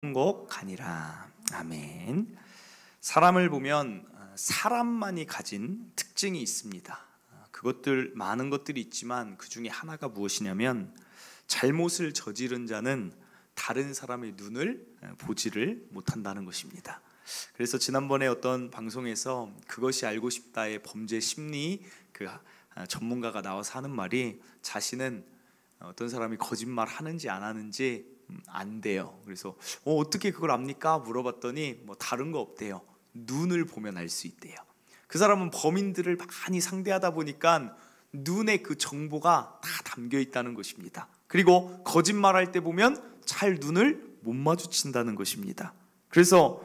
행복하니라. 아멘. 사람을 보면 사람만이 가진 특징이 있습니다. 그것들 많은 것들이 있지만 그 중에 하나가 무엇이냐면 잘못을 저지른 자는 다른 사람의 눈을 보지를 못한다는 것입니다. 그래서 지난번에 어떤 방송에서 그것이 알고 싶다의 범죄 심리 전문가가 나와서 하는 말이, 자신은 어떤 사람이 거짓말 하는지 안 하는지 안 돼요. 그래서 어떻게 그걸 압니까? 물어봤더니 다른 거 없대요. 눈을 보면 알 수 있대요. 그 사람은 범인들을 많이 상대하다 보니까 눈에 그 정보가 다 담겨 있다는 것입니다. 그리고 거짓말할 때 보면 잘 눈을 못 마주친다는 것입니다. 그래서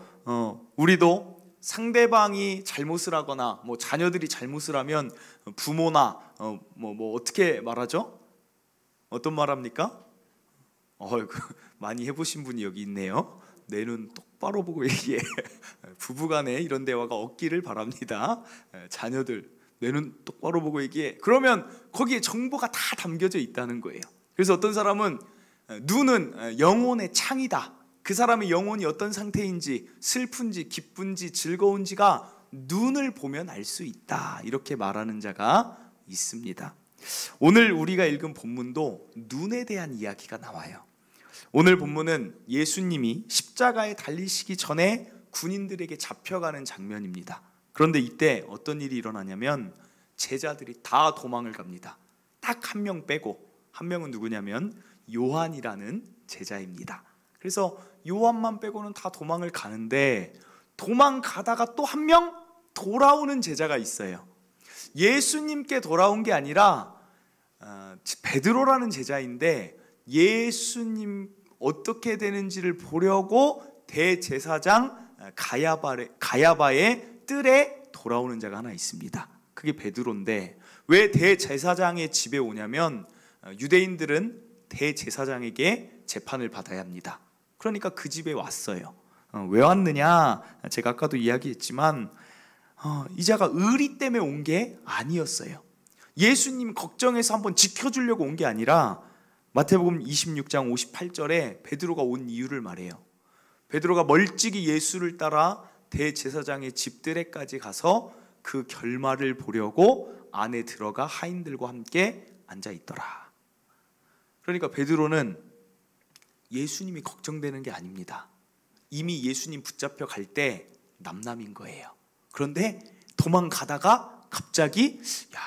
우리도 상대방이 잘못을 하거나 자녀들이 잘못을 하면 부모나 어떻게 말하죠? 어떤 말 합니까? 많이 해보신 분이 여기 있네요. 내 눈 똑바로 보고 얘기해. 부부간에 이런 대화가 없기를 바랍니다. 자녀들, 내 눈 똑바로 보고 얘기해. 그러면 거기에 정보가 다 담겨져 있다는 거예요. 그래서 어떤 사람은 눈은 영혼의 창이다. 그 사람의 영혼이 어떤 상태인지, 슬픈지 기쁜지 즐거운지가 눈을 보면 알 수 있다, 이렇게 말하는 자가 있습니다. 오늘 우리가 읽은 본문도 눈에 대한 이야기가 나와요. 오늘 본문은 예수님이 십자가에 달리시기 전에 군인들에게 잡혀가는 장면입니다. 그런데 이때 어떤 일이 일어나냐면 제자들이 다 도망을 갑니다. 딱 한 명 빼고. 한 명은 누구냐면 요한이라는 제자입니다. 그래서 요한만 빼고는 다 도망을 가는데, 도망가다가 또 한 명 돌아오는 제자가 있어요. 예수님께 돌아온 게 아니라 베드로라는 제자인데, 예수님 어떻게 되는지를 보려고 대제사장 가야바의 뜰에 돌아오는 자가 하나 있습니다. 그게 베드로인데, 왜 대제사장의 집에 오냐면 유대인들은 대제사장에게 재판을 받아야 합니다. 그러니까 그 집에 왔어요. 왜 왔느냐? 제가 아까도 이야기했지만 이 자가 의리 때문에 온 게 아니었어요. 예수님 걱정해서 한번 지켜주려고 온 게 아니라, 마태복음 26장 58절에 베드로가 온 이유를 말해요. 베드로가 멀찍이 예수를 따라 대제사장의 집들에까지 가서 그 결말을 보려고 안에 들어가 하인들과 함께 앉아있더라. 그러니까 베드로는 예수님이 걱정되는 게 아닙니다. 이미 예수님 붙잡혀 갈 때 남남인 거예요. 그런데 도망가다가 갑자기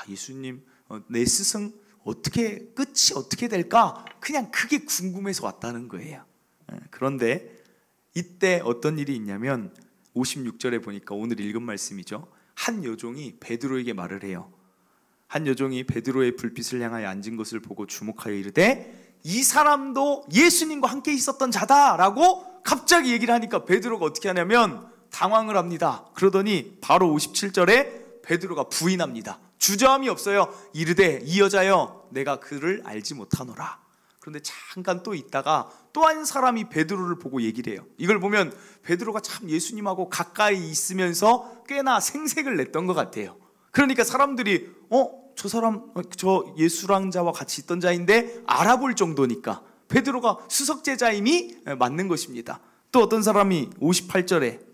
예수님, 내 스승 끝이 어떻게 될까? 그냥 그게 궁금해서 왔다는 거예요. 그런데 이때 어떤 일이 있냐면 56절에 보니까 오늘 읽은 말씀이죠. 한 여종이 베드로에게 말을 해요. 한 여종이 베드로의 불빛을 향하여 앉은 것을 보고 주목하여 이르되, 이 사람도 예수님과 함께 있었던 자다라고 갑자기 얘기를 하니까 베드로가 어떻게 하냐면 당황을 합니다. 그러더니 바로 57절에 베드로가 부인합니다. 주저함이 없어요. 이르되, 이 여자여, 내가 그를 알지 못하노라. 그런데 잠깐 또 있다가 또 한 사람이 베드로를 보고 얘기를 해요. 이걸 보면 베드로가 참 예수님하고 가까이 있으면서 꽤나 생색을 냈던 것 같아요. 그러니까 사람들이 저 사람 저 예수랑 자와 같이 있던 자인데 알아볼 정도니까 베드로가 수석제자임이 맞는 것입니다. 또 어떤 사람이 58절에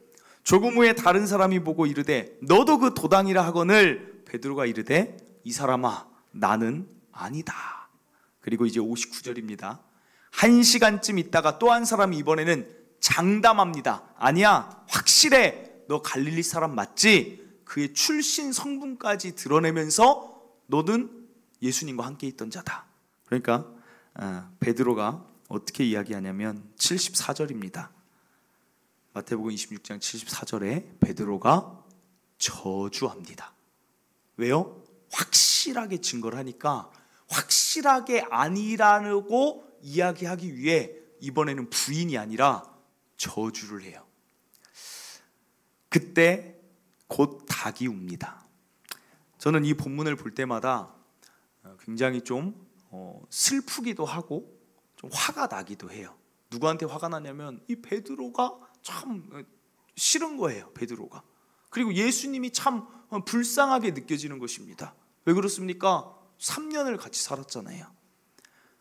조금 후에 다른 사람이 보고 이르되, 너도 그 도당이라 하거늘 베드로가 이르되, 이 사람아, 나는 아니다. 그리고 이제 59절입니다. 1시간쯤 있다가 또 한 사람이 이번에는 장담합니다. 아니야, 확실해, 너 갈릴리 사람 맞지? 그의 출신 성분까지 드러내면서 너는 예수님과 함께 있던 자다. 그러니까 베드로가 어떻게 이야기하냐면 74절입니다. 마태복음 26장 74절에 베드로가 저주합니다. 왜요? 확실하게 증거를 하니까 확실하게 아니라고 이야기하기 위해 이번에는 부인이 아니라 저주를 해요. 그때 곧 닭이 웁니다. 저는 이 본문을 볼 때마다 굉장히 좀 슬프기도 하고 좀 화가 나기도 해요. 누구한테 화가 나냐면 이 베드로가 참 싫은 거예요. 베드로가. 그리고 예수님이 참 불쌍하게 느껴지는 것입니다. 왜 그렇습니까? 3년을 같이 살았잖아요.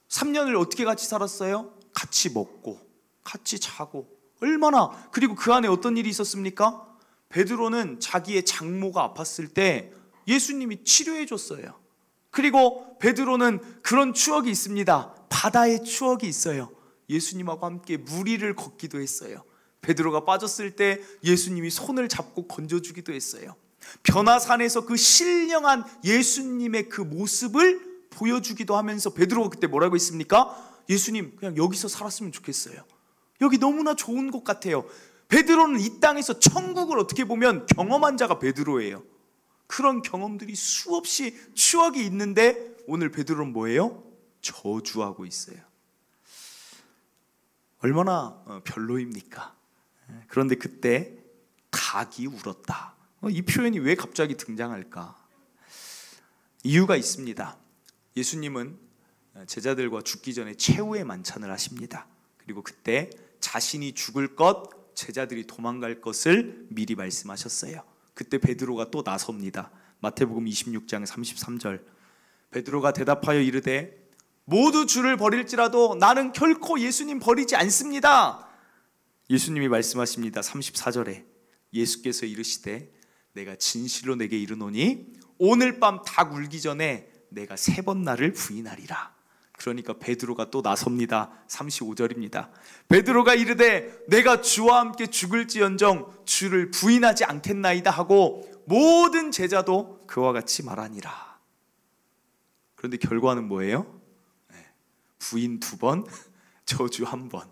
3년을 어떻게 같이 살았어요? 같이 먹고 같이 자고 얼마나. 그리고 그 안에 어떤 일이 있었습니까? 베드로는 자기의 장모가 아팠을 때 예수님이 치료해 줬어요. 그리고 베드로는 그런 추억이 있습니다. 바다의 추억이 있어요. 예수님하고 함께 물 위를 걷기도 했어요. 베드로가 빠졌을 때 예수님이 손을 잡고 건져주기도 했어요. 변화산에서 그 신령한 예수님의 그 모습을 보여주기도 하면서 베드로가 그때 뭐라고 했습니까? 예수님, 그냥 여기서 살았으면 좋겠어요. 여기 너무나 좋은 곳 같아요. 베드로는 이 땅에서 천국을 어떻게 보면 경험한 자가 베드로예요. 그런 경험들이 수없이 추억이 있는데 오늘 베드로는 뭐예요? 저주하고 있어요. 얼마나 별로입니까? 그런데 그때 닭이 울었다. 이 표현이 왜 갑자기 등장할까? 이유가 있습니다. 예수님은 제자들과 죽기 전에 최후의 만찬을 하십니다. 그리고 그때 자신이 죽을 것, 제자들이 도망갈 것을 미리 말씀하셨어요. 그때 베드로가 또 나섭니다. 마태복음 26장 33절. 베드로가 대답하여 이르되 모두 주를 버릴지라도 나는 결코 예수님 버리지 않습니다. 예수님이 말씀하십니다. 34절에 예수께서 이르시되 내가 진실로 내게 이르노니 오늘 밤 닭 울기 전에 내가 3번 나를 부인하리라. 그러니까 베드로가 또 나섭니다. 35절입니다. 베드로가 이르되 내가 주와 함께 죽을지언정 주를 부인하지 않겠나이다 하고 모든 제자도 그와 같이 말하니라. 그런데 결과는 뭐예요? 부인 2번, 저주 1번.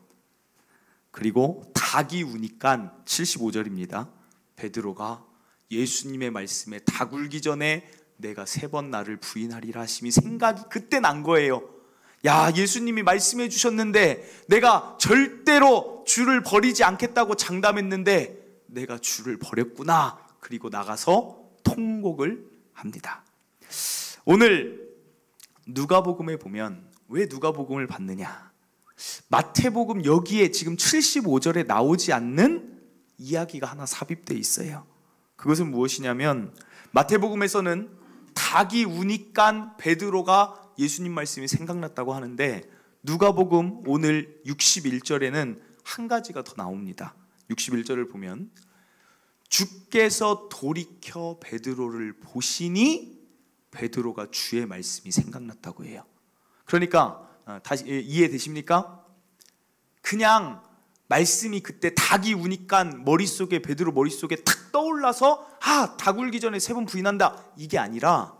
그리고 닭이 우니까 75절입니다. 베드로가 예수님의 말씀에 닭 울기 전에 내가 3번 나를 부인하리라 하심이 생각이 그때 난 거예요. 야, 예수님이 말씀해 주셨는데 내가 절대로 주를 버리지 않겠다고 장담했는데 내가 주를 버렸구나. 그리고 나가서 통곡을 합니다. 오늘 누가복음에 보면 왜 누가복음을 받느냐? 마태복음 여기에 지금 75절에 나오지 않는 이야기가 하나 삽입되어 있어요. 그것은 무엇이냐면 마태복음에서는 닭이 우니까 베드로가 예수님 말씀이 생각났다고 하는데 누가복음 오늘 61절에는 한 가지가 더 나옵니다. 61절을 보면 주께서 돌이켜 베드로를 보시니 베드로가 주의 말씀이 생각났다고 해요. 그러니까 다시 이해되십니까? 그냥 말씀이 그때 닭이 우니까 머릿속에 베드로 머릿속에 탁 떠올라서 닭 울기 전에 3번 부인한다 이게 아니라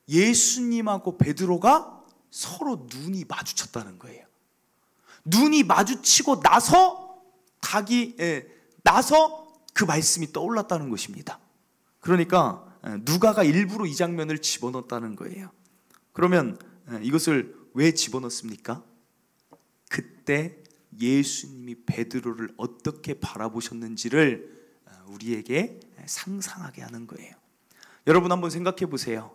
예수님하고 베드로가 서로 눈이 마주쳤다는 거예요. 눈이 마주치고 나서 나서 그 말씀이 떠올랐다는 것입니다. 그러니까 누가가 일부러 이 장면을 집어넣었다는 거예요. 그러면 이것을 왜 집어넣습니까? 그때 예수님이 베드로를 어떻게 바라보셨는지를 우리에게 상상하게 하는 거예요. 여러분 한번 생각해 보세요.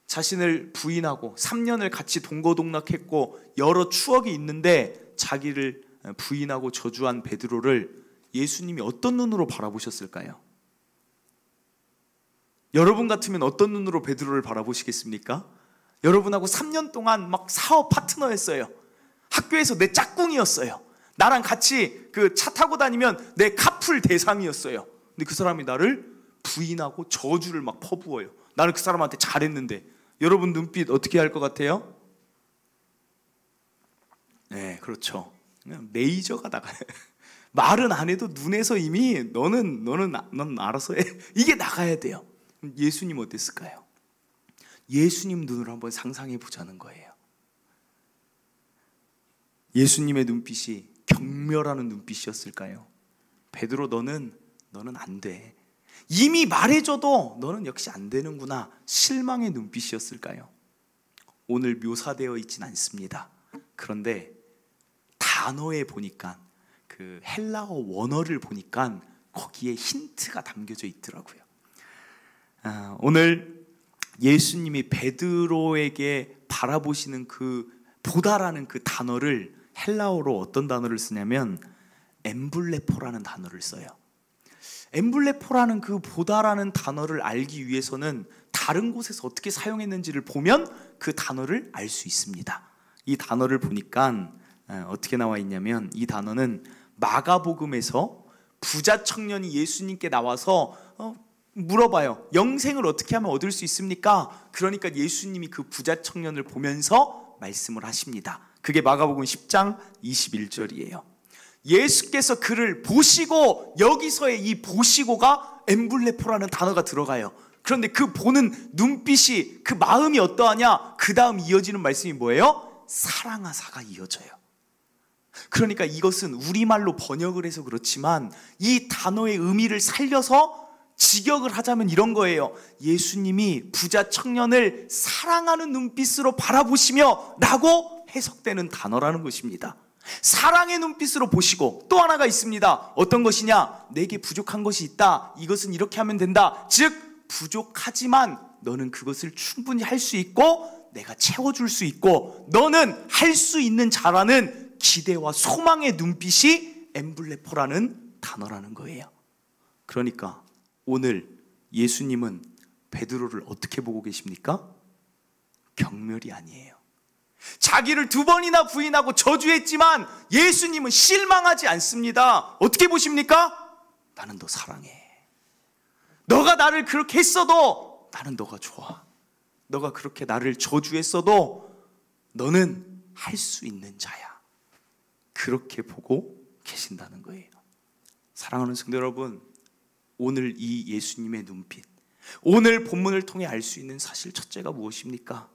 자신을 부인하고 3년을 같이 동거동락했고 여러 추억이 있는데 자기를 부인하고 저주한 베드로를 예수님이 어떤 눈으로 바라보셨을까요? 여러분 같으면 어떤 눈으로 베드로를 바라보시겠습니까? 여러분하고 3년 동안 막 사업 파트너였어요. 학교에서 내 짝꿍이었어요. 나랑 같이 그 차 타고 다니면 내 카풀 대상이었어요. 근데 그 사람이 나를 부인하고 저주를 막 퍼부어요. 나는 그 사람한테 잘했는데. 여러분 눈빛 어떻게 할 것 같아요? 네, 그렇죠. 그냥 레이저가 나가요. 말은 안 해도 눈에서 이미 넌 알아서 해. 이게 나가야 돼요. 예수님 어땠을까요? 예수님 눈으로 한번 상상해 보자는 거예요. 예수님의 눈빛이 경멸하는 눈빛이었을까요? 베드로 너는 안 돼. 이미 말해줘도 너는 역시 안 되는구나. 실망의 눈빛이었을까요? 오늘 묘사되어 있진 않습니다. 그런데 단어에 보니까 그 헬라어 원어를 보니까 거기에 힌트가 담겨져 있더라고요. 오늘 예수님이 베드로에게 바라보시는 그 보다라는 그 단어를 헬라어로 어떤 단어를 쓰냐면 엠블레포라는 단어를 써요. 엠블레포라는 그 보다라는 단어를 알기 위해서는 다른 곳에서 어떻게 사용했는지를 보면 그 단어를 알 수 있습니다. 이 단어를 보니까 어떻게 나와 있냐면 이 단어는 마가복음에서 부자 청년이 예수님께 나와서 물어봐요. 영생을 어떻게 하면 얻을 수 있습니까? 그러니까 예수님이 그 부자 청년을 보면서 말씀을 하십니다. 그게 마가복음 10장 21절이에요. 예수께서 그를 보시고, 여기서의 이 보시고가 엠블레포라는 단어가 들어가요. 그런데 그 보는 눈빛이, 그 마음이 어떠하냐? 그 다음 이어지는 말씀이 뭐예요? 사랑하사가 이어져요. 그러니까 이것은 우리말로 번역을 해서 그렇지만 이 단어의 의미를 살려서 직역을 하자면 이런 거예요. 예수님이 부자 청년을 사랑하는 눈빛으로 바라보시며 라고 해석되는 단어라는 것입니다. 사랑의 눈빛으로 보시고, 또 하나가 있습니다. 어떤 것이냐? 내게 부족한 것이 있다. 이것은 이렇게 하면 된다. 즉 부족하지만 너는 그것을 충분히 할 수 있고 내가 채워줄 수 있고 너는 할 수 있는 자라는 기대와 소망의 눈빛이 엠블레포라는 단어라는 거예요. 그러니까 오늘 예수님은 베드로를 어떻게 보고 계십니까? 경멸이 아니에요. 자기를 2번이나 부인하고 저주했지만 예수님은 실망하지 않습니다. 어떻게 보십니까? 나는 너 사랑해. 너가 나를 그렇게 했어도 나는 너가 좋아. 너가 그렇게 나를 저주했어도 너는 할 수 있는 자야. 그렇게 보고 계신다는 거예요. 사랑하는 성도 여러분, 오늘 이 예수님의 눈빛, 오늘 본문을 통해 알 수 있는 사실 첫째가 무엇입니까?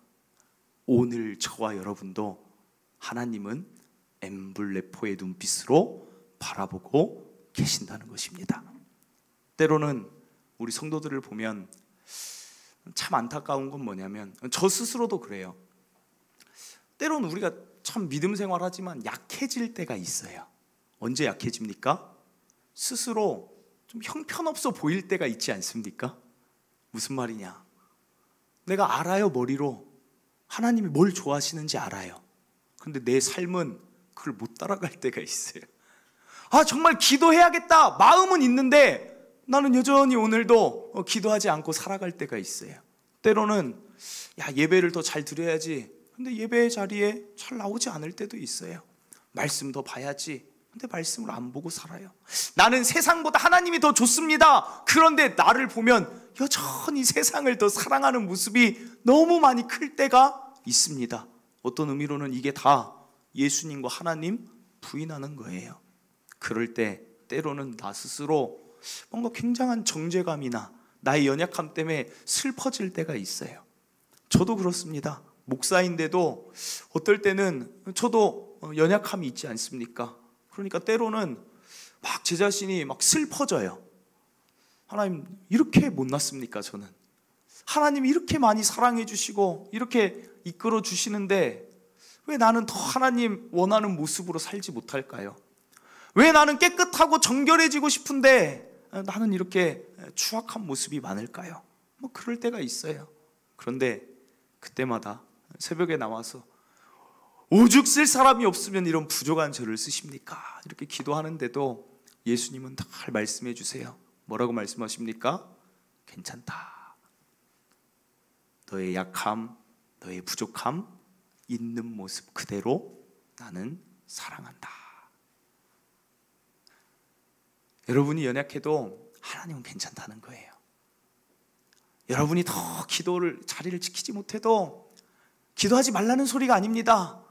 오늘 저와 여러분도 하나님은 엠블레포의 눈빛으로 바라보고 계신다는 것입니다. 때로는 우리 성도들을 보면 참 안타까운 건 뭐냐면, 저 스스로도 그래요. 때로는 우리가 참 믿음 생활하지만 약해질 때가 있어요. 언제 약해집니까? 스스로 좀 형편없어 보일 때가 있지 않습니까? 무슨 말이냐? 내가 알아요, 머리로. 하나님이 뭘 좋아하시는지 알아요. 그런데 내 삶은 그걸 못 따라갈 때가 있어요. 정말 기도해야겠다 마음은 있는데 나는 여전히 오늘도 기도하지 않고 살아갈 때가 있어요. 때로는 예배를 더 잘 드려야지. 근데 예배 자리에 잘 나오지 않을 때도 있어요. 말씀 더 봐야지. 근데 말씀을 안 보고 살아요. 나는 세상보다 하나님이 더 좋습니다. 그런데 나를 보면 여전히 세상을 더 사랑하는 모습이 너무 많이 클 때가 있습니다. 어떤 의미로는 이게 다 예수님과 하나님 부인하는 거예요. 그럴 때 때로는 나 스스로 뭔가 굉장한 정죄감이나 나의 연약함 때문에 슬퍼질 때가 있어요. 저도 그렇습니다. 목사인데도 어떨 때는 저도 연약함이 있지 않습니까? 그러니까 때로는 막 제 자신이 막 슬퍼져요. 하나님 이렇게 못났습니까? 저는 하나님이 이렇게 많이 사랑해 주시고 이렇게 이끌어 주시는데 왜 나는 더 하나님 원하는 모습으로 살지 못할까요? 왜 나는 깨끗하고 정결해지고 싶은데 나는 이렇게 추악한 모습이 많을까요? 뭐 그럴 때가 있어요. 그런데 그때마다 새벽에 나와서 오죽 쓸 사람이 없으면 이런 부족한 저를 쓰십니까? 이렇게 기도하는데도 예수님은 잘 말씀해 주세요. 뭐라고 말씀하십니까? 괜찮다. 너의 약함, 너의 부족함, 있는 모습 그대로 나는 사랑한다. 여러분이 연약해도 하나님은 괜찮다는 거예요. 여러분이 더 기도를 자리를 지키지 못해도 기도하지 말라는 소리가 아닙니다.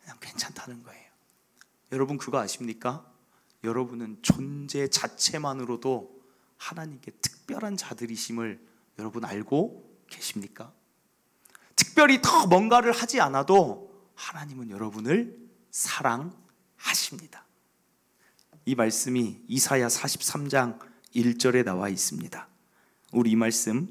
그냥 괜찮다는 거예요. 여러분 그거 아십니까? 여러분은 존재 자체만으로도 하나님께 특별한 자들이심을 여러분 알고 계십니까? 특별히 더 뭔가를 하지 않아도 하나님은 여러분을 사랑하십니다. 이 말씀이 이사야 43장 1절에 나와 있습니다. 우리 이 말씀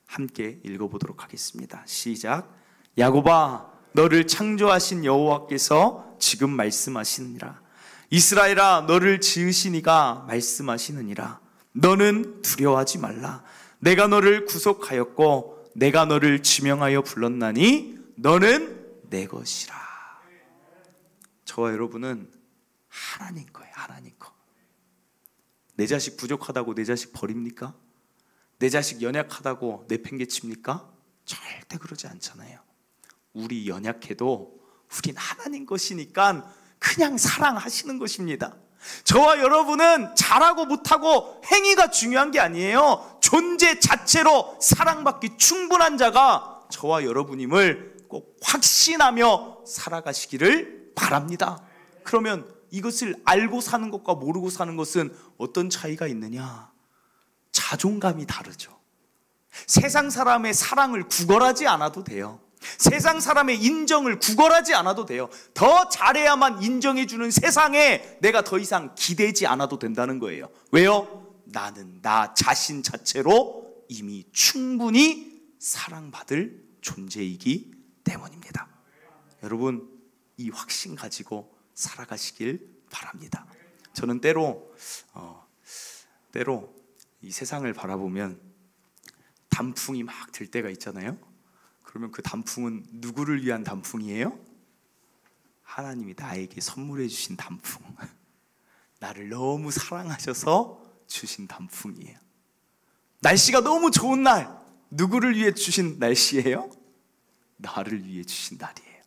함께 읽어보도록 하겠습니다. 시작. 야곱아 너를 창조하신 여호와께서 지금 말씀하시느니라. 이스라엘아 너를 지으신 이가 말씀하시느니라. 너는 두려워하지 말라. 내가 너를 구속하였고 내가 너를 지명하여 불렀나니 너는 내 것이라. 저와 여러분은 하나님 거예요. 하나님 거. 내 자식 부족하다고 내 자식 버립니까? 내 자식 연약하다고 내팽개칩니까? 절대 그러지 않잖아요. 우리 연약해도 우린 하나님 것이니까 그냥 사랑하시는 것입니다. 저와 여러분은 잘하고 못하고 행위가 중요한 게 아니에요. 존재 자체로 사랑받기 충분한 자가 저와 여러분임을 꼭 확신하며 살아가시기를 바랍니다. 그러면 이것을 알고 사는 것과 모르고 사는 것은 어떤 차이가 있느냐? 자존감이 다르죠. 세상 사람의 사랑을 구걸하지 않아도 돼요. 세상 사람의 인정을 구걸하지 않아도 돼요. 더 잘해야만 인정해주는 세상에 내가 더 이상 기대지 않아도 된다는 거예요. 왜요? 나는 나 자신 자체로 이미 충분히 사랑받을 존재이기 때문입니다. 여러분, 이 확신 가지고 살아가시길 바랍니다. 저는 때로 이 세상을 바라보면 단풍이 막 들 때가 있잖아요. 그러면 그 단풍은 누구를 위한 단풍이에요? 하나님이 나에게 선물해 주신 단풍. 나를 너무 사랑하셔서 주신 단풍이에요. 날씨가 너무 좋은 날, 누구를 위해 주신 날씨예요? 나를 위해 주신 날이에요.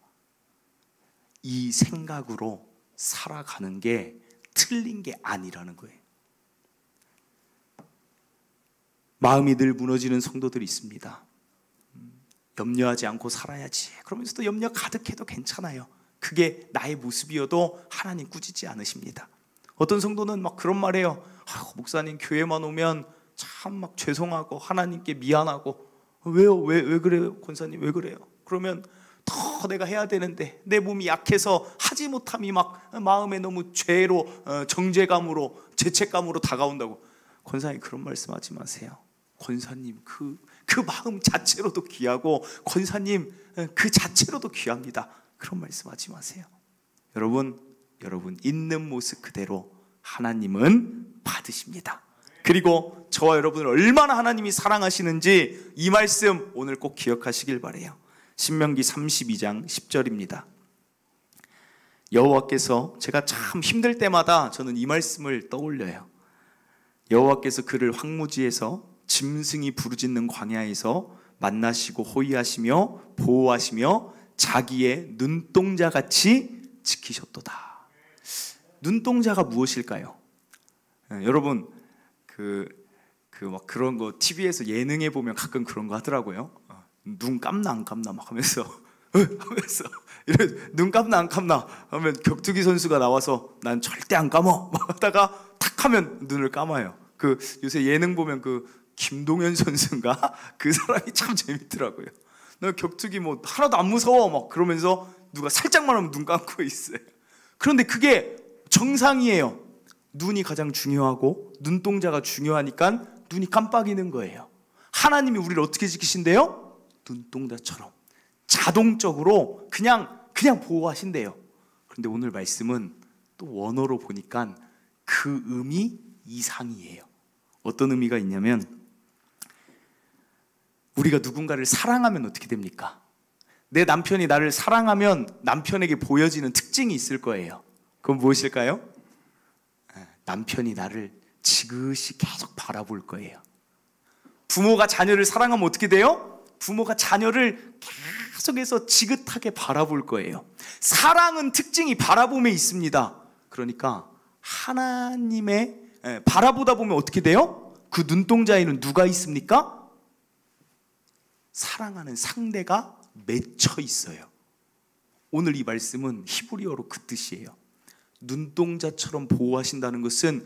이 생각으로 살아가는 게 틀린 게 아니라는 거예요. 마음이 늘 무너지는 성도들이 있습니다. 염려하지 않고 살아야지. 그러면서도 염려 가득해도 괜찮아요. 그게 나의 모습이어도 하나님 꾸짖지 않으십니다. 어떤 성도는 막 그런 말해요. 목사님 교회만 오면 참 막 죄송하고 하나님께 미안하고. 왜요? 왜 그래요? 권사님 왜 그래요? 그러면 더 내가 해야 되는데 내 몸이 약해서 하지 못함이 막 마음에 너무 죄로 정죄감으로 죄책감으로 다가온다고. 권사님 그런 말씀하지 마세요. 권사님 그 마음 자체로도 귀하고 권사님 그 자체로도 귀합니다. 그런 말씀하지 마세요. 여러분 있는 모습 그대로 하나님은 받으십니다. 그리고 저와 여러분을 얼마나 하나님이 사랑하시는지 이 말씀 오늘 꼭 기억하시길 바라요. 신명기 32장 10절입니다. 여호와께서, 제가 참 힘들 때마다 저는 이 말씀을 떠올려요. 여호와께서 그를 황무지에서 짐승이 부르짖는 광야에서 만나시고 호위하시며 보호하시며 자기의 눈동자같이 지키셨도다. 눈동자가 무엇일까요? 여러분 막 그런 거 TV에서 예능에 보면 가끔 그런 거 하더라고요. 눈 감나 안 감나 막 하면서 이래 눈 감나 안 감나 하면 격투기 선수가 나와서 난 절대 안 감어 막 하다가 탁 하면 눈을 감아요. 그 요새 예능 보면 그 김동현 선수인가 그 사람이 참 재밌더라고요. 나 격투기 뭐 하나도 안 무서워 막 그러면서 누가 살짝만 하면 눈 감고 있어요. 그런데 그게 정상이에요. 눈이 가장 중요하고 눈동자가 중요하니까 눈이 깜빡이는 거예요. 하나님이 우리를 어떻게 지키신대요? 눈동자처럼 자동적으로 그냥 보호하신대요. 그런데 오늘 말씀은 또 원어로 보니까 그 의미 이상이에요. 어떤 의미가 있냐면 우리가 누군가를 사랑하면 어떻게 됩니까? 내 남편이 나를 사랑하면 남편에게 보여지는 특징이 있을 거예요. 그건 무엇일까요? 남편이 나를 지그시 계속 바라볼 거예요. 부모가 자녀를 사랑하면 어떻게 돼요? 부모가 자녀를 계속해서 지긋하게 바라볼 거예요. 사랑은 특징이 바라봄에 있습니다. 그러니까 하나님의 바라보다 보면 어떻게 돼요? 그 눈동자에는 누가 있습니까? 사랑하는 상대가 맺혀 있어요. 오늘 이 말씀은 히브리어로 그 뜻이에요. 눈동자처럼 보호하신다는 것은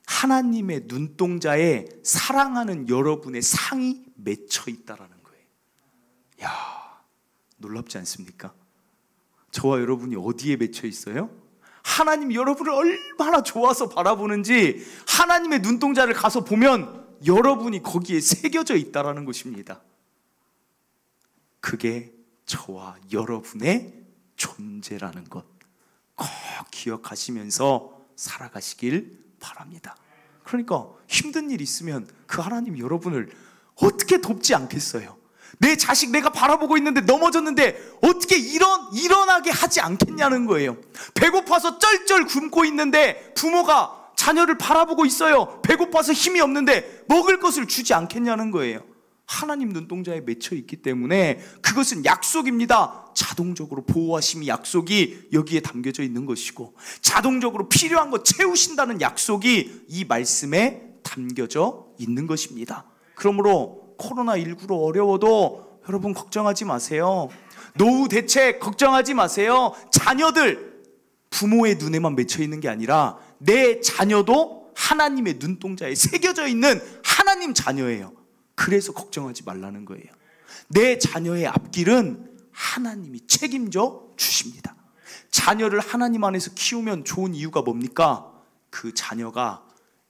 하나님의 눈동자에 사랑하는 여러분의 상이 맺혀 있다라는 거예요. 야, 놀랍지 않습니까? 저와 여러분이 어디에 맺혀 있어요? 하나님 여러분을 얼마나 좋아서 바라보는지 하나님의 눈동자를 가서 보면 여러분이 거기에 새겨져 있다라는 것입니다. 그게 저와 여러분의 존재라는 것 꼭 기억하시면서 살아가시길 바랍니다. 그러니까 힘든 일 있으면 그 하나님 여러분을 어떻게 돕지 않겠어요? 내 자식 내가 바라보고 있는데 넘어졌는데 어떻게 일어나게 하지 않겠냐는 거예요. 배고파서 쩔쩔 굶고 있는데 부모가 자녀를 바라보고 있어요. 배고파서 힘이 없는데 먹을 것을 주지 않겠냐는 거예요. 하나님 눈동자에 맺혀 있기 때문에 그것은 약속입니다. 자동적으로 보호하심이 약속이 여기에 담겨져 있는 것이고, 자동적으로 필요한 것 채우신다는 약속이 이 말씀에 담겨져 있는 것입니다. 그러므로 코로나19로 어려워도 여러분 걱정하지 마세요. 노후 대책 걱정하지 마세요. 자녀들 부모의 눈에만 맺혀 있는 게 아니라 내 자녀도 하나님의 눈동자에 새겨져 있는 하나님 자녀예요. 그래서 걱정하지 말라는 거예요. 내 자녀의 앞길은 하나님이 책임져 주십니다. 자녀를 하나님 안에서 키우면 좋은 이유가 뭡니까? 그 자녀가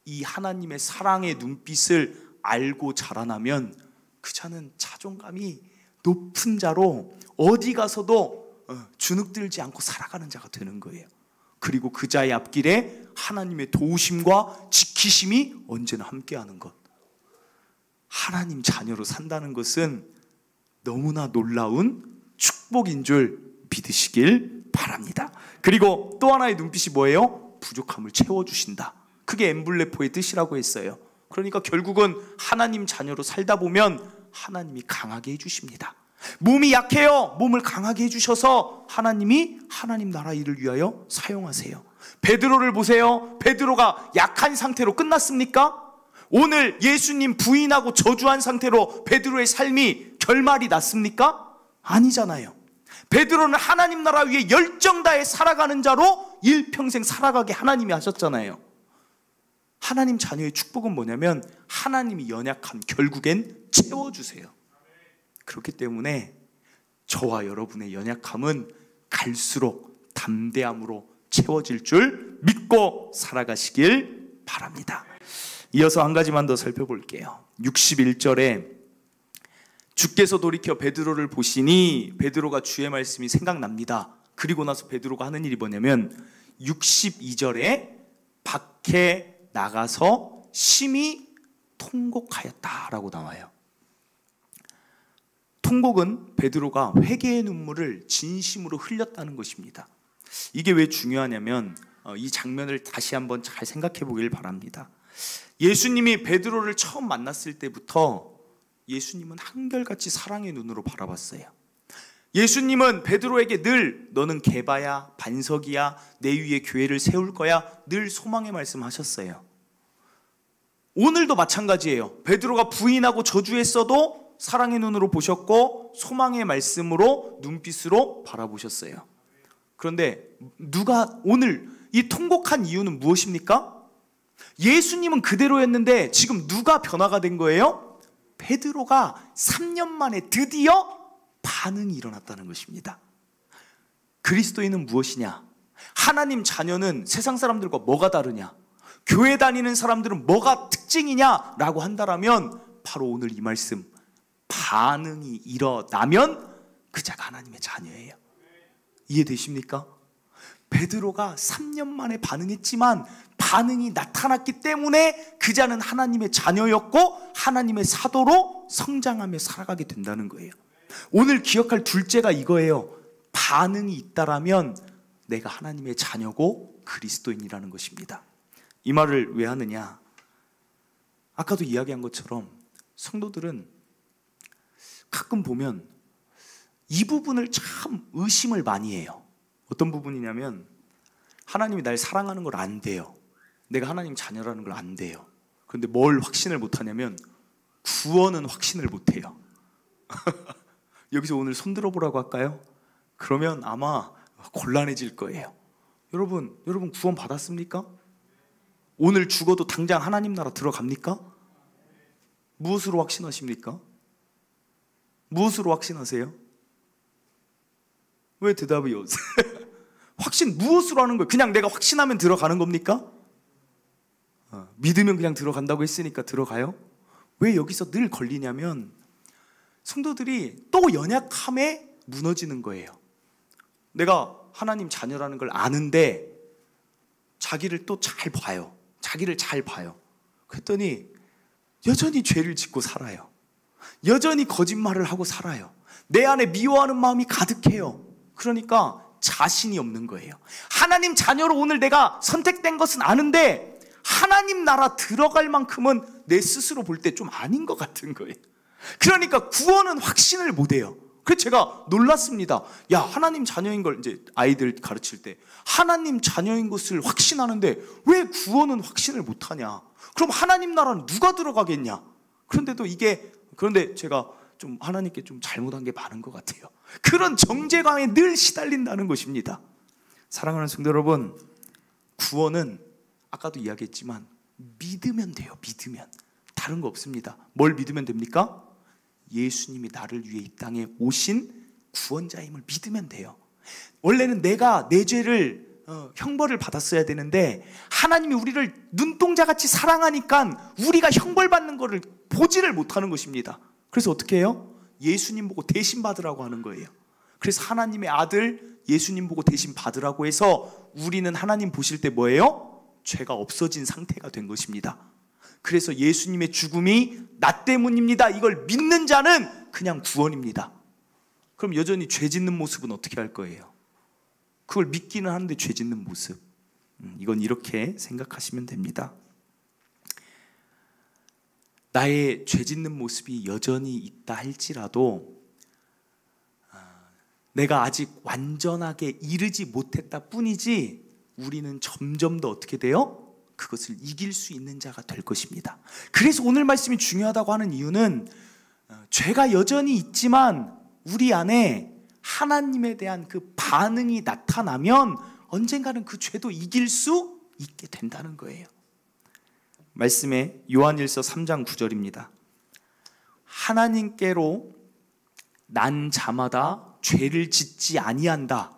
이 하나님의 사랑의 눈빛을 알고 자라나면 그 자는 자존감이 높은 자로 어디 가서도 주눅들지 않고 살아가는 자가 되는 거예요. 그리고 그 자의 앞길에 하나님의 도우심과 지키심이 언제나 함께하는 것. 하나님 자녀로 산다는 것은 너무나 놀라운 축복인 줄 믿으시길 바랍니다. 그리고 또 하나의 눈빛이 뭐예요? 부족함을 채워주신다. 그게 엠블레포의 뜻이라고 했어요. 그러니까 결국은 하나님 자녀로 살다 보면 하나님이 강하게 해주십니다. 몸이 약해요. 몸을 강하게 해주셔서 하나님이 하나님 나라 일을 위하여 사용하세요. 베드로를 보세요. 베드로가 약한 상태로 끝났습니까? 오늘 예수님 부인하고 저주한 상태로 베드로의 삶이 결말이 났습니까? 아니잖아요. 베드로는 하나님 나라 위에 열정 다해 살아가는 자로 일평생 살아가게 하나님이 하셨잖아요. 하나님 자녀의 축복은 뭐냐면 하나님이 연약함 결국엔 채워주세요. 그렇기 때문에 저와 여러분의 연약함은 갈수록 담대함으로 채워질 줄 믿고 살아가시길 바랍니다. 이어서 한 가지만 더 살펴볼게요. 61절에 주께서 돌이켜 베드로를 보시니 베드로가 주의 말씀이 생각납니다. 그리고 나서 베드로가 하는 일이 뭐냐면 62절에 밖에 나가서 심히 통곡하였다라고 나와요. 통곡은 베드로가 회개의 눈물을 진심으로 흘렸다는 것입니다. 이게 왜 중요하냐면 이 장면을 다시 한번 잘 생각해 보길 바랍니다. 예수님이 베드로를 처음 만났을 때부터 예수님은 한결같이 사랑의 눈으로 바라봤어요. 예수님은 베드로에게 늘 너는 개바야 반석이야 내 위에 교회를 세울 거야 늘 소망의 말씀하셨어요. 오늘도 마찬가지예요. 베드로가 부인하고 저주했어도 사랑의 눈으로 보셨고 소망의 말씀으로 눈빛으로 바라보셨어요. 그런데 누가 오늘 이 통곡한 이유는 무엇입니까? 예수님은 그대로였는데 지금 누가 변화가 된 거예요? 베드로가 3년 만에 드디어 반응이 일어났다는 것입니다. 그리스도인은 무엇이냐? 하나님 자녀는 세상 사람들과 뭐가 다르냐? 교회 다니는 사람들은 뭐가 특징이냐라고 한다면 바로 오늘 이 말씀 반응이 일어나면 그 자가 하나님의 자녀예요. 이해되십니까? 베드로가 3년 만에 반응했지만 반응이 나타났기 때문에 그 자는 하나님의 자녀였고 하나님의 사도로 성장하며 살아가게 된다는 거예요. 오늘 기억할 둘째가 이거예요. 반응이 있다라면 내가 하나님의 자녀고 그리스도인이라는 것입니다. 이 말을 왜 하느냐? 아까도 이야기한 것처럼 성도들은 가끔 보면 이 부분을 참 의심을 많이 해요. 어떤 부분이냐면 하나님이 날 사랑하는 걸 안 돼요. 내가 하나님 자녀라는 걸 안 돼요. 그런데 뭘 확신을 못하냐면 구원은 확신을 못해요. 여기서 오늘 손 들어보라고 할까요? 그러면 아마 곤란해질 거예요. 여러분 구원 받았습니까? 오늘 죽어도 당장 하나님 나라 들어갑니까? 무엇으로 확신하십니까? 무엇으로 확신하세요? 왜 대답이 없어요? 확신 무엇으로 하는 거예요? 그냥 내가 확신하면 들어가는 겁니까? 믿으면 그냥 들어간다고 했으니까 들어가요? 왜 여기서 늘 걸리냐면 성도들이 또 연약함에 무너지는 거예요. 내가 하나님 자녀라는 걸 아는데 자기를 또 잘 봐요. 자기를 잘 봐요. 그랬더니 여전히 죄를 짓고 살아요. 여전히 거짓말을 하고 살아요. 내 안에 미워하는 마음이 가득해요. 그러니까 자신이 없는 거예요. 하나님 자녀로 오늘 내가 선택된 것은 아는데 하나님 나라 들어갈 만큼은 내 스스로 볼 때 좀 아닌 것 같은 거예요. 그러니까 구원은 확신을 못 해요. 그래서 제가 놀랐습니다. 야, 하나님 자녀인 걸 이제 아이들 가르칠 때 하나님 자녀인 것을 확신하는데 왜 구원은 확신을 못하냐? 그럼 하나님 나라는 누가 들어가겠냐? 그런데 제가 좀 하나님께 좀 잘못한 게 많은 것 같아요. 그런 정죄감에 늘 시달린다는 것입니다. 사랑하는 성도 여러분, 구원은 아까도 이야기했지만 믿으면 돼요. 믿으면. 다른 거 없습니다. 뭘 믿으면 됩니까? 예수님이 나를 위해 이 땅에 오신 구원자임을 믿으면 돼요. 원래는 내가 내 죄를 형벌을 받았어야 되는데 하나님이 우리를 눈동자같이 사랑하니까 우리가 형벌받는 것을 보지를 못하는 것입니다. 그래서 어떻게 해요? 예수님 보고 대신 받으라고 하는 거예요. 그래서 하나님의 아들 예수님 보고 대신 받으라고 해서 우리는 하나님 보실 때 뭐예요? 죄가 없어진 상태가 된 것입니다. 그래서 예수님의 죽음이 나 때문입니다. 이걸 믿는 자는 그냥 구원입니다. 그럼 여전히 죄 짓는 모습은 어떻게 할 거예요? 그걸 믿기는 하는데 죄 짓는 모습, 이건 이렇게 생각하시면 됩니다. 나의 죄 짓는 모습이 여전히 있다 할지라도 내가 아직 완전하게 이르지 못했다 뿐이지 우리는 점점 더 어떻게 돼요? 그것을 이길 수 있는 자가 될 것입니다. 그래서 오늘 말씀이 중요하다고 하는 이유는 죄가 여전히 있지만 우리 안에 하나님에 대한 그 반응이 나타나면 언젠가는 그 죄도 이길 수 있게 된다는 거예요. 말씀에 요한일서 3장 9절입니다. 하나님께로 난 자마다 죄를 짓지 아니한다.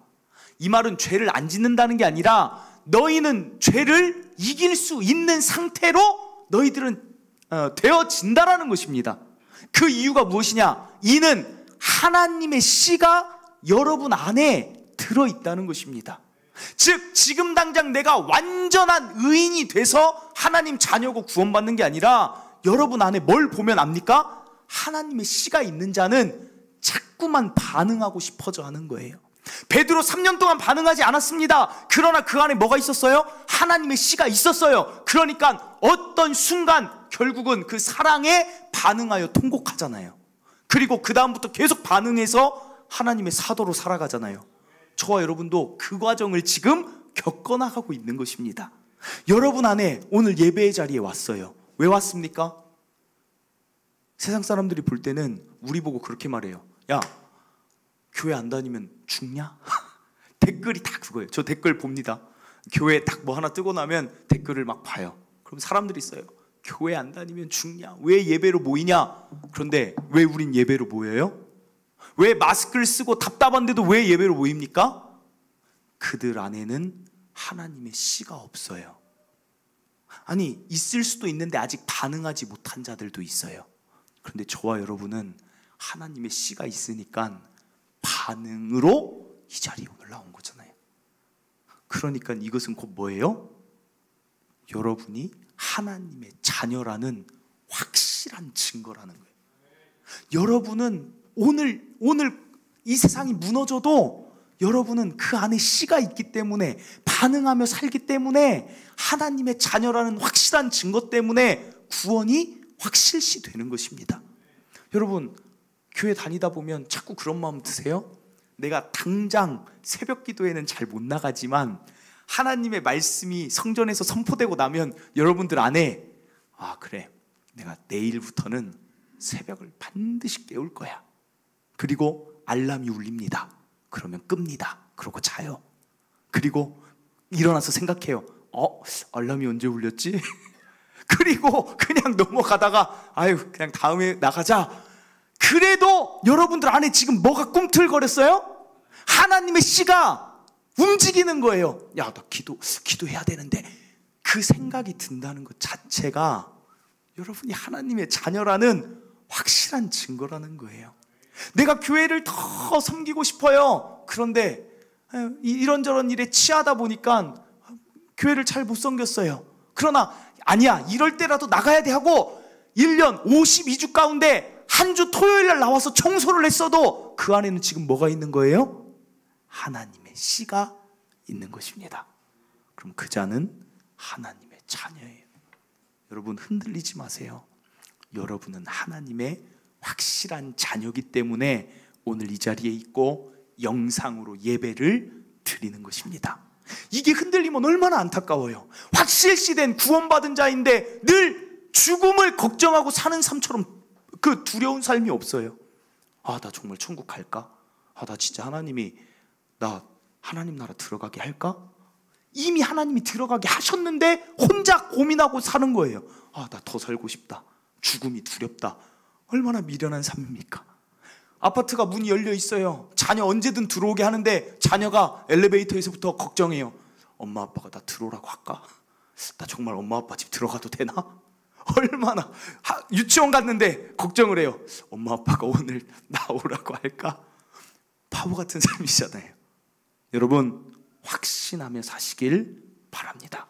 이 말은 죄를 안 짓는다는 게 아니라 너희는 죄를 이길 수 있는 상태로 너희들은 되어진다라는 것입니다. 그 이유가 무엇이냐? 이는 하나님의 씨가 여러분 안에 들어있다는 것입니다. 즉 지금 당장 내가 완전한 의인이 돼서 하나님 자녀고 구원받는 게 아니라 여러분 안에 뭘 보면 압니까? 하나님의 씨가 있는 자는 자꾸만 반응하고 싶어져 하는 거예요. 베드로 3년 동안 반응하지 않았습니다. 그러나 그 안에 뭐가 있었어요? 하나님의 씨가 있었어요. 그러니까 어떤 순간 결국은 그 사랑에 반응하여 통곡하잖아요. 그리고 그 다음부터 계속 반응해서 하나님의 사도로 살아가잖아요. 저와 여러분도 그 과정을 지금 겪어나가고 있는 것입니다. 여러분 안에 오늘 예배의 자리에 왔어요. 왜 왔습니까? 세상 사람들이 볼 때는 우리 보고 그렇게 말해요. 야, 교회 안 다니면 죽냐? 댓글이 다 그거예요. 저 댓글 봅니다. 교회 딱 뭐 하나 뜨고 나면 댓글을 막 봐요. 그럼 사람들이 있어요. 교회 안 다니면 죽냐? 왜 예배로 모이냐? 그런데 왜 우린 예배로 모여요? 왜 마스크를 쓰고 답답한데도 왜 예배로 모입니까? 그들 안에는 하나님의 씨가 없어요. 아니, 있을 수도 있는데 아직 반응하지 못한 자들도 있어요. 그런데 저와 여러분은 하나님의 씨가 있으니까 반응으로 이 자리에 올라온 거잖아요. 그러니까 이것은 곧 뭐예요? 여러분이 하나님의 자녀라는 확실한 증거라는 거예요. 여러분은 오늘 이 세상이 무너져도 여러분은 그 안에 씨가 있기 때문에 반응하며 살기 때문에 하나님의 자녀라는 확실한 증거 때문에 구원이 확실시 되는 것입니다. 여러분 교회 다니다 보면 자꾸 그런 마음 드세요? 내가 당장 새벽 기도에는 잘 못 나가지만 하나님의 말씀이 성전에서 선포되고 나면 여러분들 안에 그래, 내가 내일부터는 새벽을 반드시 깨울 거야. 그리고 알람이 울립니다. 그러면 끕니다. 그러고 자요. 그리고 일어나서 생각해요. 알람이 언제 울렸지? 그리고 그냥 넘어가다가 그냥 다음에 나가자. 그래도 여러분들 안에 지금 뭐가 꿈틀거렸어요? 하나님의 씨가 움직이는 거예요. 야, 나 기도해야 되는데. 그 생각이 든다는 것 자체가 여러분이 하나님의 자녀라는 확실한 증거라는 거예요. 내가 교회를 더 섬기고 싶어요. 그런데 이런저런 일에 취하다 보니까 교회를 잘 못 섬겼어요. 그러나 아니야, 이럴 때라도 나가야 돼 하고 1년 52주 가운데 한 주 토요일날 나와서 청소를 했어도 그 안에는 지금 뭐가 있는 거예요? 하나님의 씨가 있는 것입니다. 그럼 그 자는 하나님의 자녀예요. 여러분 흔들리지 마세요. 여러분은 하나님의 확실한 자녀이기 때문에 오늘 이 자리에 있고 영상으로 예배를 드리는 것입니다. 이게 흔들리면 얼마나 안타까워요. 확실시된 구원받은 자인데 늘 죽음을 걱정하고 사는 삶처럼 그 두려운 삶이 없어요. 나 정말 천국 갈까? 나 진짜 나 하나님 나라 들어가게 할까? 이미 하나님이 들어가게 하셨는데 혼자 고민하고 사는 거예요. 나 더 살고 싶다. 죽음이 두렵다. 얼마나 미련한 삶입니까? 아파트가 문이 열려 있어요. 자녀 언제든 들어오게 하는데 자녀가 엘리베이터에서부터 걱정해요. 엄마 아빠가 나 들어오라고 할까? 나 정말 엄마 아빠 집 들어가도 되나? 얼마나 유치원 갔는데 걱정을 해요. 엄마 아빠가 오늘 나오라고 할까? 바보 같은 삶이잖아요. 여러분, 확신하며 사시길 바랍니다.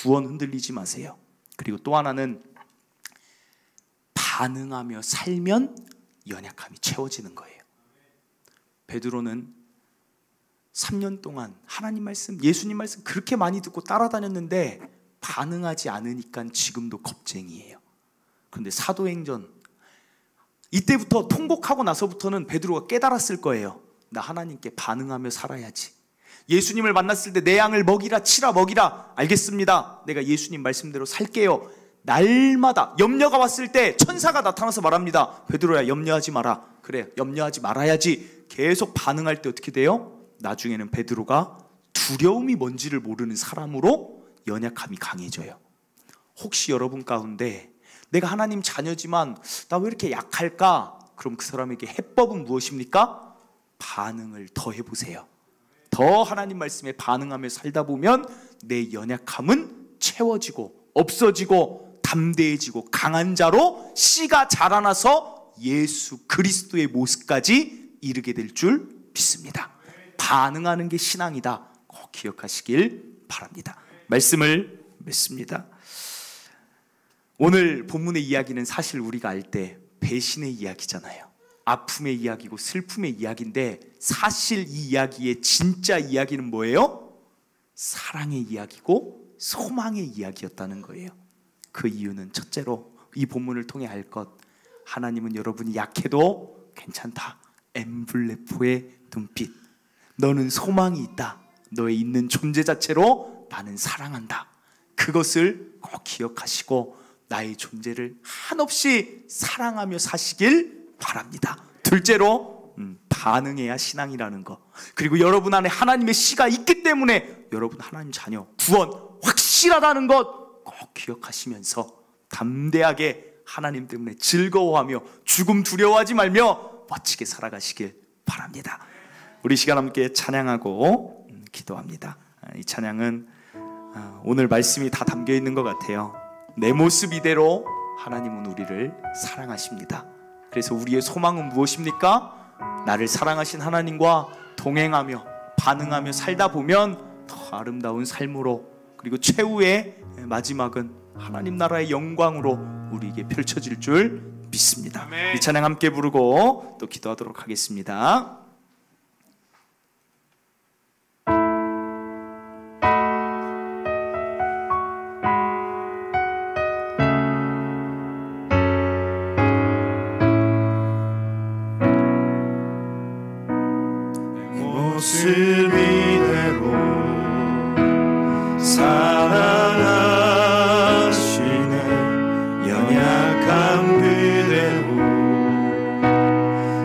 구원 흔들리지 마세요. 그리고 또 하나는 반응하며 살면 연약함이 채워지는 거예요. 베드로는 3년 동안 하나님 말씀, 예수님 말씀 그렇게 많이 듣고 따라다녔는데 반응하지 않으니까 지금도 겁쟁이에요. 그런데 사도행전 이때부터 통곡하고 나서부터는 베드로가 깨달았을 거예요. 나 하나님께 반응하며 살아야지. 예수님을 만났을 때 내 양을 먹이라 치라 먹이라. 알겠습니다. 내가 예수님 말씀대로 살게요. 날마다 염려가 왔을 때 천사가 나타나서 말합니다. 베드로야, 염려하지 마라. 그래, 염려하지 말아야지. 계속 반응할 때 어떻게 돼요? 나중에는 베드로가 두려움이 뭔지를 모르는 사람으로 연약함이 강해져요. 혹시 여러분 가운데 내가 하나님 자녀지만 나 왜 이렇게 약할까? 그럼 그 사람에게 해법은 무엇입니까? 반응을 더 해보세요. 더 하나님 말씀에 반응하며 살다 보면 내 연약함은 채워지고 없어지고 담대해지고 강한 자로 씨가 자라나서 예수 그리스도의 모습까지 이르게 될 줄 믿습니다. 반응하는 게 신앙이다. 꼭 기억하시길 바랍니다. 말씀을 맺습니다. 오늘 본문의 이야기는 사실 우리가 알 때 배신의 이야기잖아요. 아픔의 이야기고 슬픔의 이야기인데 사실 이 이야기의 진짜 이야기는 뭐예요? 사랑의 이야기고 소망의 이야기였다는 거예요. 그 이유는 첫째로 이 본문을 통해 알 것, 하나님은 여러분이 약해도 괜찮다. 엠블레포의 눈빛. 너는 소망이 있다. 너의 있는 존재 자체로 나는 사랑한다. 그것을 꼭 기억하시고 나의 존재를 한없이 사랑하며 사시길 바랍니다. 둘째로 반응해야 신앙이라는 거. 그리고 여러분 안에 하나님의 씨가 있기 때문에 여러분 하나님 자녀 구원 확실하다는 것 꼭 기억하시면서 담대하게 하나님 때문에 즐거워하며 죽음 두려워하지 말며 멋지게 살아가시길 바랍니다. 우리 시간 함께 찬양하고 기도합니다. 이 찬양은 오늘 말씀이 다 담겨 있는 것 같아요. 내 모습 이대로 하나님은 우리를 사랑하십니다. 그래서 우리의 소망은 무엇입니까? 나를 사랑하신 하나님과 동행하며 반응하며 살다 보면 더 아름다운 삶으로, 그리고 최후의 마지막은 하나님 나라의 영광으로 우리에게 펼쳐질 줄 믿습니다. 아멘. 이 찬양 함께 부르고 또 기도하도록 하겠습니다. 모습 이대로 사랑하시네. 연약함 그대로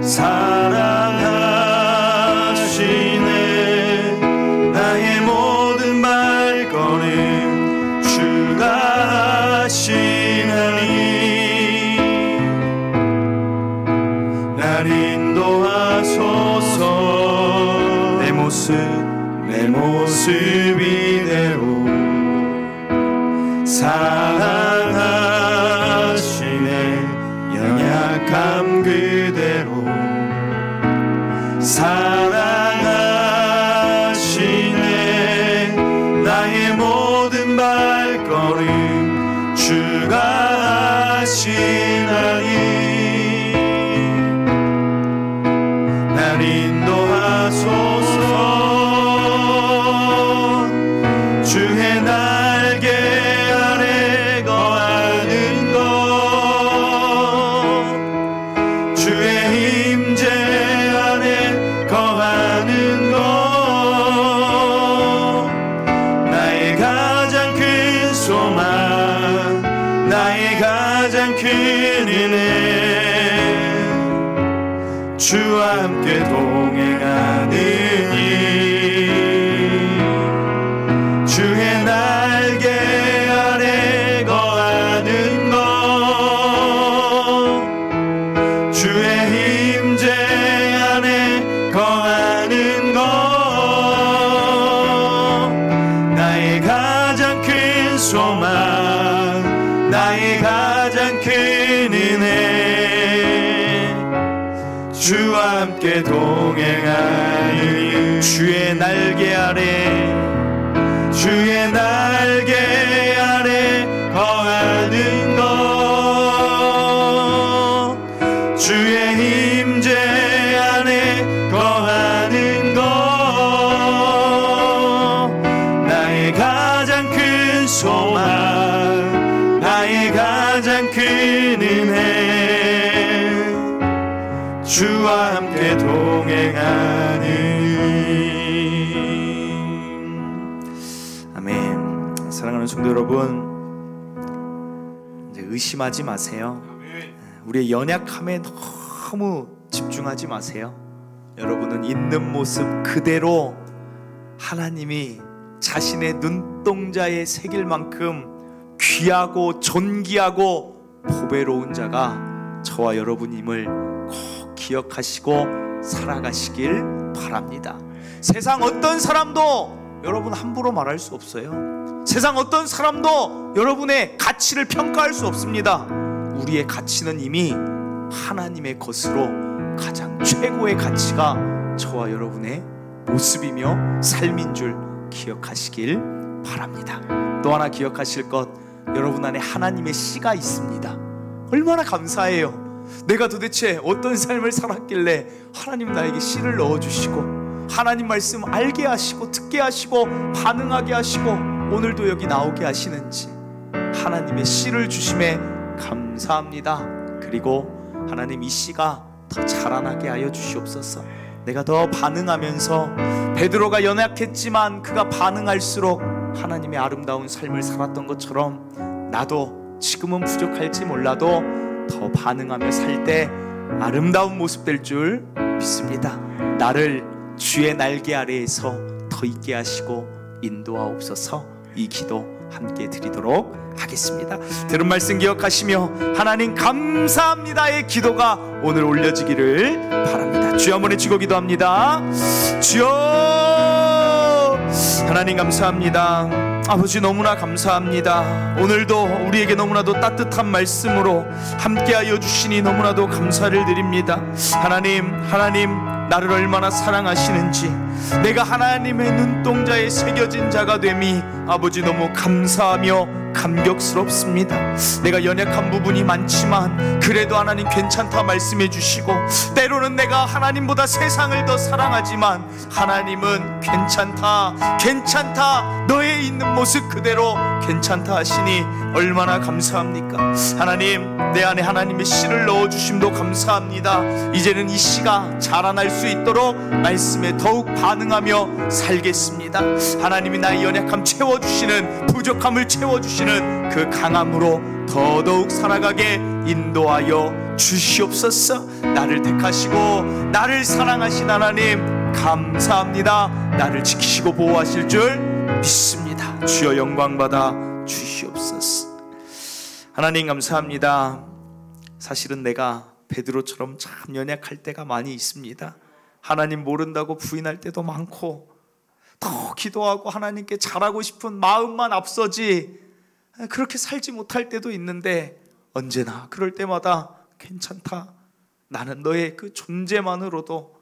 사랑하시네. 나의 모든 발걸음 주가 하시나니 날 인도하소서. 내 모습 이대로 사랑하시네. 연약함 그대로 사랑하시네. 나의 모든 발걸음 주가 하시나니 날 인도하소서. 주의 날개 아래 거하는 것, 주의 임재 가장 큰 은혜 주와 함께 동행하는 일 주의 날개 아래 거하는 것 주의 임재 안에 거하는 것 나의 가장 큰 소망 나의 가장 큰 은혜 주와 함께 동행하니 주의 날개 아래 주의 날개 아래 거하는 것 주의 임재 안에 거하는 것 나의 가장 큰 소망 나의 가장 큰 은혜 주와 함께 동행하는 아멘. 사랑하는 성도 여러분, 이제 의심하지 마세요. 우리의 연약함에 너무 집중하지 마세요. 여러분은 있는 모습 그대로 하나님이 자신의 눈동자에 새길 만큼 귀하고 존귀하고 보배로운 자가 저와 여러분임을 꼭 기억하시고 살아가시길 바랍니다. 세상 어떤 사람도 여러분 함부로 말할 수 없어요. 세상 어떤 사람도 여러분의 가치를 평가할 수 없습니다. 우리의 가치는 이미 하나님의 것으로 가장 최고의 가치가 저와 여러분의 모습이며 삶인 줄 기억하시길 바랍니다. 또 하나 기억하실 것, 여러분 안에 하나님의 씨가 있습니다. 얼마나 감사해요. 내가 도대체 어떤 삶을 살았길래 하나님 나에게 씨를 넣어주시고 하나님 말씀 알게 하시고 듣게 하시고 반응하게 하시고 오늘도 여기 나오게 하시는지 하나님의 씨를 주심에 감사합니다. 그리고 하나님 이 씨가 더 자라나게 하여 주시옵소서. 내가 더 반응하면서 베드로가 연약했지만 그가 반응할수록 하나님의 아름다운 삶을 살았던 것처럼 나도 지금은 부족할지 몰라도 더 반응하며 살 때 아름다운 모습 될 줄 믿습니다. 나를 주의 날개 아래에서 더 있게 하시고 인도하옵소서. 이 기도 함께 드리도록 하겠습니다. 들은 말씀 기억하시며 하나님 감사합니다의 기도가 오늘 올려지기를 바랍니다. 주여 한번 외치고 기도합니다. 주여 하나님 감사합니다. 아버지 너무나 감사합니다. 오늘도 우리에게 너무나도 따뜻한 말씀으로 함께하여 주시니 너무나도 감사를 드립니다. 하나님 나를 얼마나 사랑하시는지 내가 하나님의 눈동자에 새겨진 자가 됨이 아버지 너무 감사하며 감격스럽습니다. 내가 연약한 부분이 많지만 그래도 하나님 괜찮다 말씀해 주시고 때로는 내가 하나님보다 세상을 더 사랑하지만 하나님은 괜찮다 너의 있는 모습 그대로 괜찮다 하시니 얼마나 감사합니까? 하나님 내 안에 하나님의 씨를 넣어주심도 감사합니다. 이제는 이 씨가 자라날 수 있도록 말씀에 더욱 반응하며 살겠습니다. 하나님이 나의 연약함 채워주시는 부족함을 채워주시는 그 강함으로 더더욱 살아가게 인도하여 주시옵소서. 나를 택하시고 나를 사랑하신 하나님 감사합니다. 나를 지키시고 보호하실 줄 믿습니다. 주여 영광받아 주시옵소서. 하나님 감사합니다. 사실은 내가 베드로처럼 참 연약할 때가 많이 있습니다. 하나님 모른다고 부인할 때도 많고 더 기도하고 하나님께 잘하고 싶은 마음만 앞서지 그렇게 살지 못할 때도 있는데 언제나 그럴 때마다 괜찮다. 나는 너의 그 존재만으로도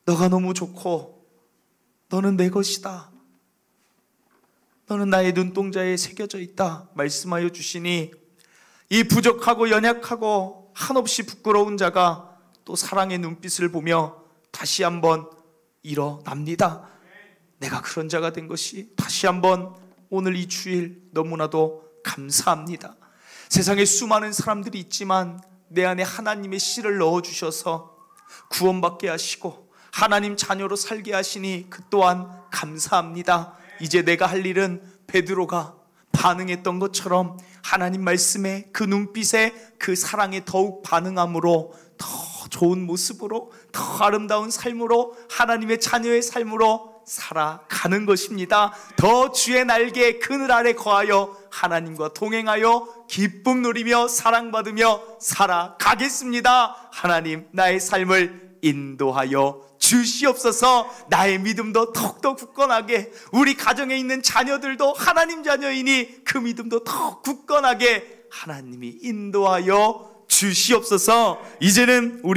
너가 너무 좋고 너는 내 것이다. 너는 나의 눈동자에 새겨져 있다 말씀하여 주시니 이 부족하고 연약하고 한없이 부끄러운 자가 또 사랑의 눈빛을 보며 다시 한번 일어납니다. 내가 그런 자가 된 것이 다시 한번 오늘 이 주일 너무나도 감사합니다. 세상에 수많은 사람들이 있지만 내 안에 하나님의 씨를 넣어주셔서 구원받게 하시고 하나님 자녀로 살게 하시니 그 또한 감사합니다. 이제 내가 할 일은 베드로가 반응했던 것처럼 하나님 말씀에 그 눈빛에 그 사랑에 더욱 반응함으로 더 좋은 모습으로 더 아름다운 삶으로 하나님의 자녀의 삶으로 살아가는 것입니다. 더 주의 날개 그늘 아래 거하여 하나님과 동행하여 기쁨 누리며 사랑받으며 살아가겠습니다. 하나님 나의 삶을 인도하여 주시옵소서. 나의 믿음도 더욱더 굳건하게, 우리 가정에 있는 자녀들도 하나님 자녀이니 그 믿음도 더 굳건하게 하나님이 인도하여 주시옵소서. 이제는 우리